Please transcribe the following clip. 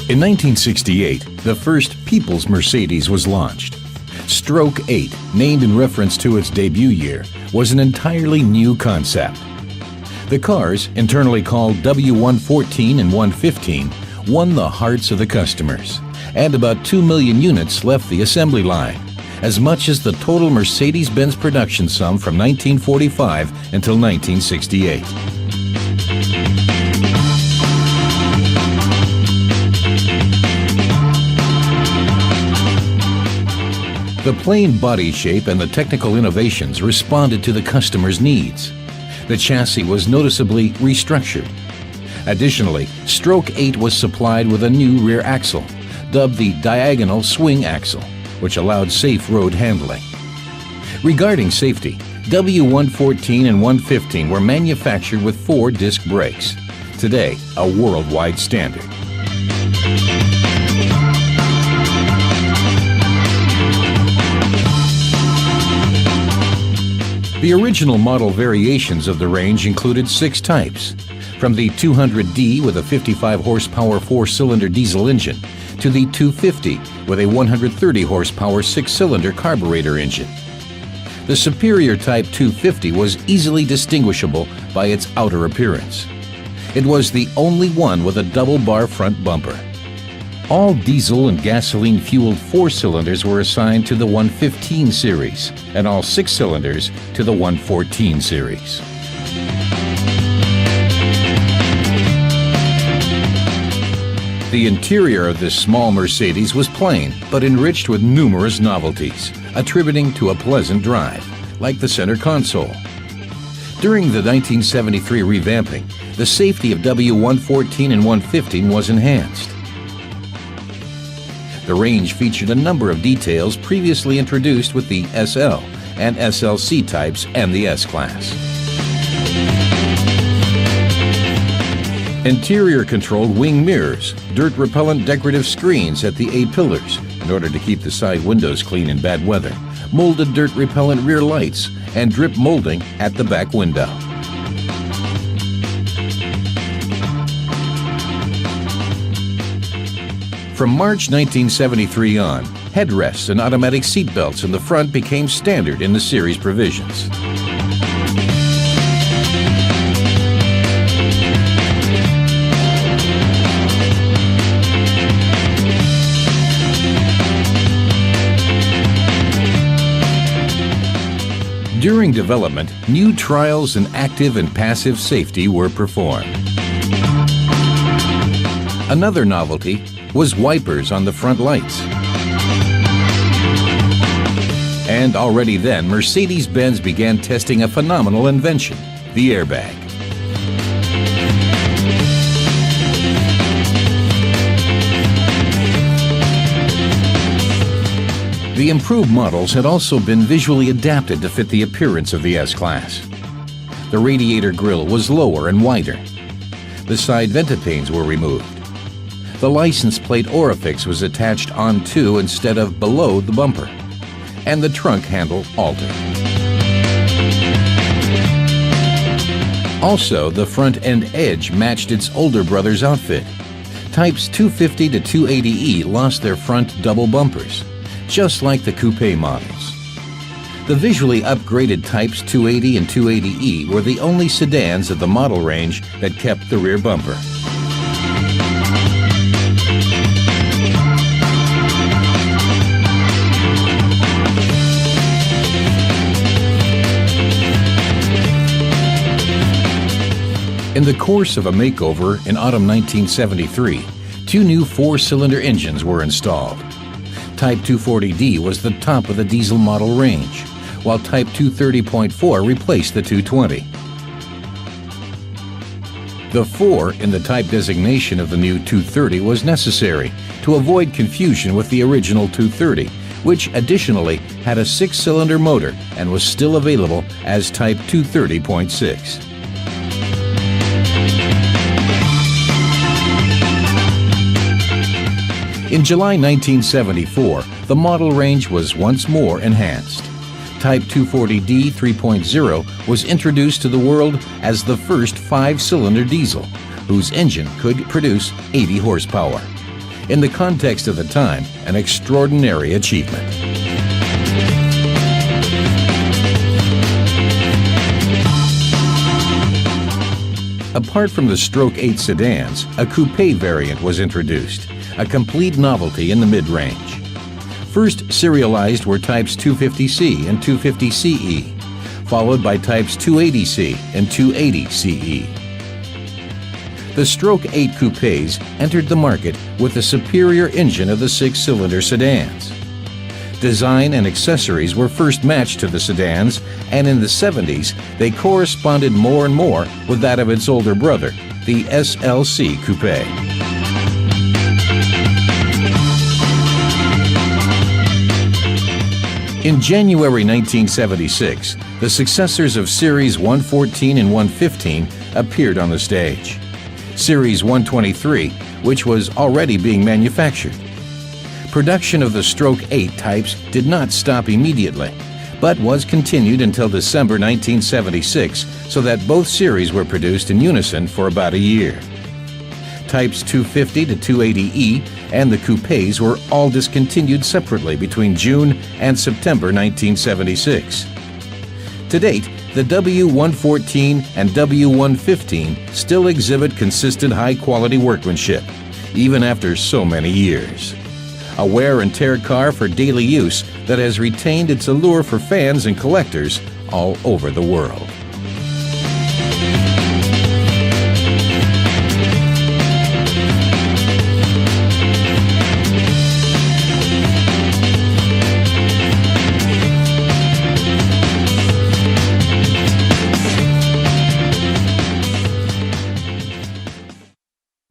In 1968, the first People's Mercedes was launched. Stroke 8, named in reference to its debut year, was an entirely new concept. The cars, internally called w114 and 115, won the hearts of the customers, and about 2 million units left the assembly line, as much as the total Mercedes-Benz production sum from 1945 until 1968. The plain body shape and the technical innovations responded to the customer's needs. The chassis was noticeably restructured. Additionally, Stroke 8 was supplied with a new rear axle, dubbed the diagonal swing axle, which allowed safe road handling. Regarding safety, W114 and 115 were manufactured with 4 disc brakes, today a worldwide standard. The original model variations of the range included 6 types, from the 200D with a 55 horsepower 4-cylinder diesel engine to the 250 with a 130 horsepower 6-cylinder carburetor engine. The superior Type 250 was easily distinguishable by its outer appearance. It was the only one with a double-bar front bumper. All diesel and gasoline-fueled 4-cylinders were assigned to the 115 series, and all 6-cylinders to the 114 series. The interior of this small Mercedes was plain, but enriched with numerous novelties, attributing to a pleasant drive, like the center console. During the 1973 revamping, the safety of W114 and 115 was enhanced. The range featured a number of details previously introduced with the SL and SLC types and the S-Class. Interior controlled wing mirrors, dirt-repellent decorative screens at the A-pillars in order to keep the side windows clean in bad weather, molded dirt-repellent rear lights, and drip molding at the back window. From March 1973 on, headrests and automatic seat belts in the front became standard in the series provisions. During development, new trials in active and passive safety were performed. Another novelty was wipers on the front lights. And already then, Mercedes-Benz began testing a phenomenal invention, the airbag. The improved models had also been visually adapted to fit the appearance of the S-Class. The radiator grille was lower and wider. The side ventipanes were removed. The license plate Orifix was attached onto instead of below the bumper, and the trunk handle altered. Also, the front end edge matched its older brother's outfit. Types 250 to 280E lost their front double bumpers, just like the coupe models. The visually upgraded Types 280 and 280E were the only sedans of the model range that kept the rear bumper. In the course of a makeover in autumn 1973, 2 new 4-cylinder engines were installed. Type 240D was the top of the diesel model range, while Type 230.4 replaced the 220. The 4 in the type designation of the new 230 was necessary to avoid confusion with the original 230, which additionally had a 6-cylinder motor and was still available as Type 230.6. In July 1974, the model range was once more enhanced. Type 240D 3.0 was introduced to the world as the first 5-cylinder diesel, whose engine could produce 80 horsepower. In the context of the time, an extraordinary achievement. Apart from the Stroke 8 sedans, a coupe variant was introduced, a complete novelty in the mid-range. First serialized were types 250C and 250CE, followed by types 280C and 280CE. The Stroke 8 coupes entered the market with the superior engine of the six-cylinder sedans. Design and accessories were first matched to the sedans, and in the 70s, they corresponded more and more with that of its older brother, the SLC Coupe. In January 1976, the successors of Series 114 and 115 appeared on the stage. Series 123, which was already being manufactured. Production of the Stroke 8 types did not stop immediately, but was continued until December 1976, so that both series were produced in unison for about a year. Types 250 to 280E and the coupes were all discontinued separately between June and September 1976. To date, the w114 and w115 still exhibit consistent high-quality workmanship, even after so many years. A wear-and-tear car for daily use that has retained its allure for fans and collectors all over the world.